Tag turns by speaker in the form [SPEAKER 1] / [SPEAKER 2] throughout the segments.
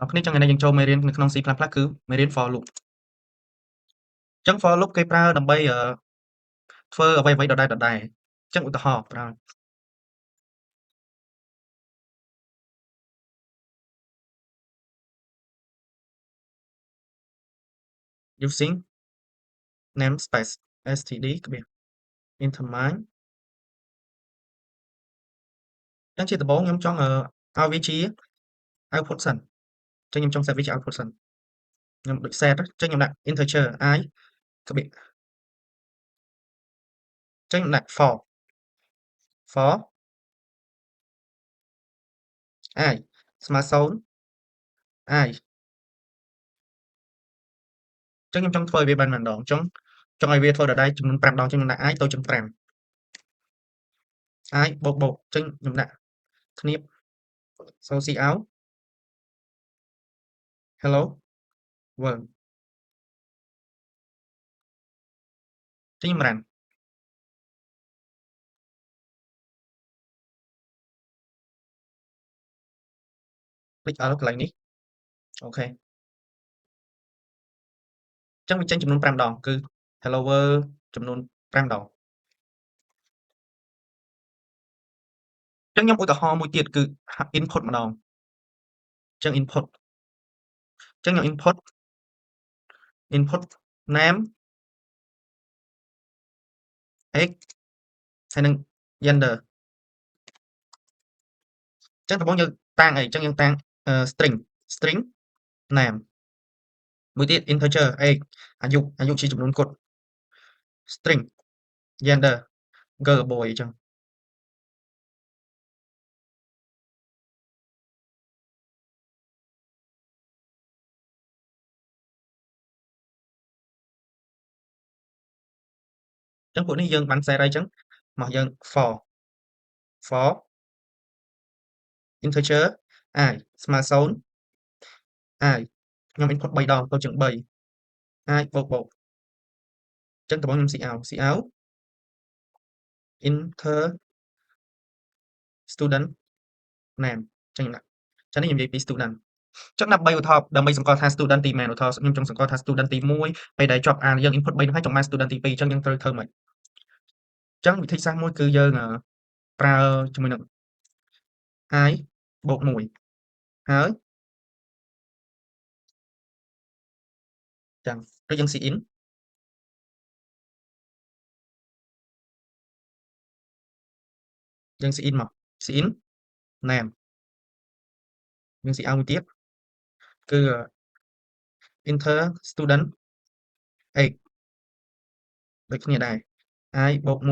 [SPEAKER 1] អរគ្នាចឹងថ្ងៃនេះយើងចូលមេរៀននៅក្នុង C++ គឺមេរៀន for loop ចឹង for loop គេប្រើដើម្បីធ្វើអ្វីៗដដែលៗចឹងឧទាហរណ៍ប្រើ using namespace std ក្បៀស intermine ចឹងជាដំបូងខ្ញុំចង់ឲ្យវាជា output សិនចឹងខ្ញុំចង់ set វាជា output សិនខ្ញុំដូច set ចឹងខ្ញុំដាក់ integer i ក្បៀសចឹងខ្ញុំដាក់ for i ស្មើ0 i ចឹងខ្ញុំចង់ធ្វើឲ្យវាបានម្ដងចង់ឲ្យវាធ្វើដដែលចំនួន5ដងចឹងខ្ញុំដាក់ i តូចជាង5 i បូកចឹងខ្ញុំដាក់ធៀប so cout hello world ចឹងខ្ញុំ run คลิก Alt កន្លែងនេះអូខេចឹងវាចេញចំនួន5ដងគឺ hello world ចំនួន5ដងចឹងខ្ញុំឧទាហរណ៍មួយទៀតគឺ input ម្ដងចឹង input ចឹងខ្ញុំ input name x ហើយនឹង gender ចឹងដំបូងយើងតាំងអីចឹងយើងតាំងstring name មួយទៀត integer x អាយុជាចំនួនគត់ string gender girl boy អញ្ចឹងពួកនេះយើងបាន set ហើយអញ្ចឹងមកយើង for integer i ស្មើ0 i ខ្ញុំ input 3ដងទៅជាង3 i បូកអញ្ចឹងដំបូងខ្ញុំ cout enter student name ចឹងណាចឹងនេះខ្ញុំនិយាយពី student ចឹងដើម្បីឧទាហរណ៍ដើម្បីសម្គាល់ថា student ទីមែនឧទាហរណ៍ខ្ញុំចង់សម្គាល់ថា student ទី1ពេលដែលជាប់អានយើង input 3នោះហើយចង់បាន student ទី2ចឹងយើងត្រូវធ្វើម៉េចចឹងវិធីសាស្ត្រមួយគឺយើងប្រើជាមួយនឹង i បូក1ហើយចឹងឬយើង cin យើង cin មក cin name យើង cout មួយទៀតគឺ enter student x ដូចគ្នាដែរ i បូក1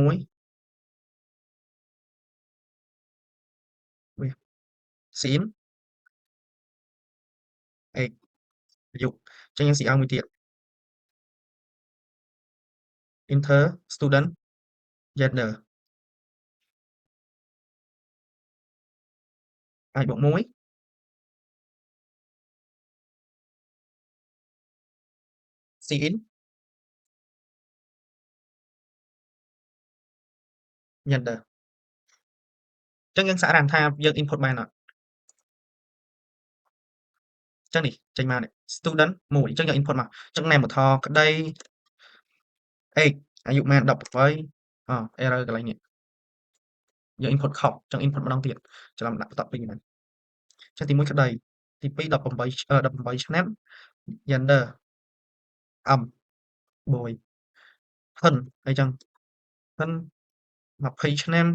[SPEAKER 1] វា cin x អាយុចឹងយើង cout មួយទៀត enter student gender i បូក1 cin gender ចឹងយើងសាករ៉ានថាយើង input បានអត់ចឹងនេះចេញមកនេះ student 1អញ្ចឹងយើង input មកអញ្ចឹង name ឧទាហរណ៍ក្តី x អាយុប៉ុន្មាន18 error កន្លែងនេះយើង input ខុសអញ្ចឹង input ម្ដងទៀតច្រឡំដាក់បន្ទាប់ពីហ្នឹងអញ្ចឹងទី1ក្តីទី2 18ឆ្នាំ gender boy ហិនអីចឹងហិន20ឆ្នាំ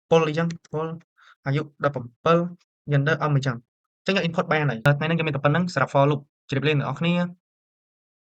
[SPEAKER 1] ពលអីចឹងពលអាយុ17 gender អីចឹងអញ្ចឹងយើង input បានហើយថ្ងៃនេះយើងមានតែប៉ុណ្្នឹងសម្រាប់ for loop ជម្រាបលាអ្នកនរគ្នា